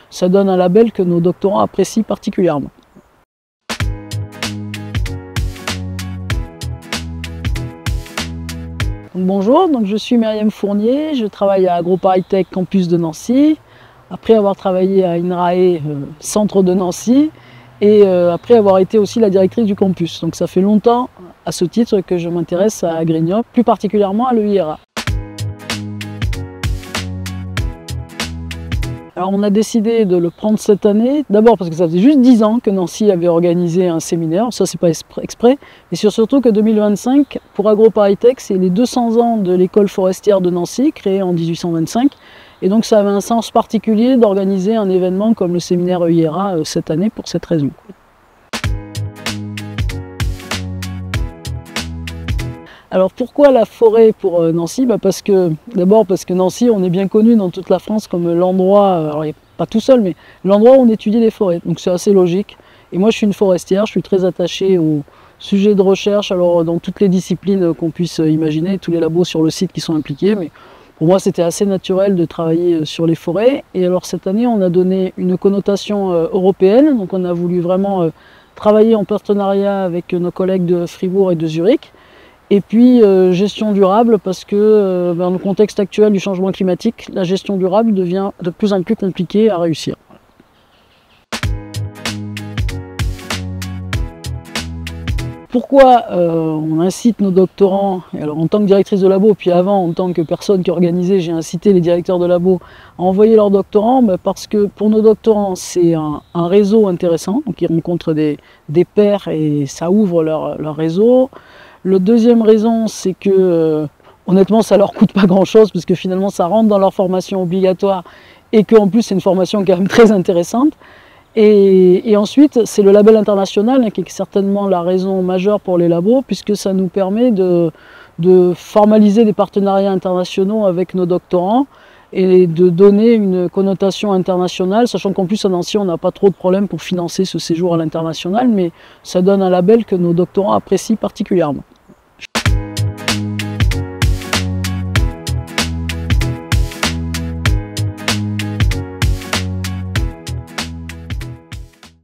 ça donne un label que nos doctorants apprécient particulièrement. Bonjour, donc je suis Myriam Fournier, je travaille à AgroParisTech Campus de Nancy, après avoir travaillé à INRAE Centre de Nancy, et après avoir été aussi la directrice du campus. Donc ça fait longtemps à ce titre que je m'intéresse à Grignoc, plus particulièrement à l'EIRA. Alors on a décidé de le prendre cette année, d'abord parce que ça faisait juste 10 ans que Nancy avait organisé un séminaire, ça c'est pas exprès, et surtout que 2025, pour AgroParisTech, c'est les 200 ans de l'école forestière de Nancy, créée en 1825, et donc ça avait un sens particulier d'organiser un événement comme le séminaire EIRA cette année pour cette raison. Alors pourquoi la forêt pour Nancy? D'abord parce que Nancy, on est bien connu dans toute la France comme l'endroit, alors pas tout seul, mais l'endroit où on étudie les forêts, donc c'est assez logique. Et moi je suis une forestière, je suis très attachée aux sujets de recherche, alors dans toutes les disciplines qu'on puisse imaginer, tous les labos sur le site qui sont impliqués, mais pour moi c'était assez naturel de travailler sur les forêts. Et alors cette année on a donné une connotation européenne, donc on a voulu vraiment travailler en partenariat avec nos collègues de Fribourg et de Zurich. Et puis gestion durable parce que dans le contexte actuel du changement climatique, la gestion durable devient de plus en plus compliquée à réussir. Pourquoi on incite nos doctorants, alors en tant que directrice de labo, puis avant en tant que personne qui organisait, j'ai incité les directeurs de labo à envoyer leurs doctorants, parce que pour nos doctorants c'est un réseau intéressant, donc ils rencontrent des pairs et ça ouvre leur réseau. La deuxième raison, c'est que honnêtement, ça leur coûte pas grand-chose parce que finalement, ça rentre dans leur formation obligatoire et qu'en plus, c'est une formation quand même très intéressante. Et ensuite, c'est le label international qui est certainement la raison majeure pour les labos puisque ça nous permet de formaliser des partenariats internationaux avec nos doctorants et de donner une connotation internationale, sachant qu'en plus à Nancy on n'a pas trop de problèmes pour financer ce séjour à l'international, mais ça donne un label que nos doctorants apprécient particulièrement.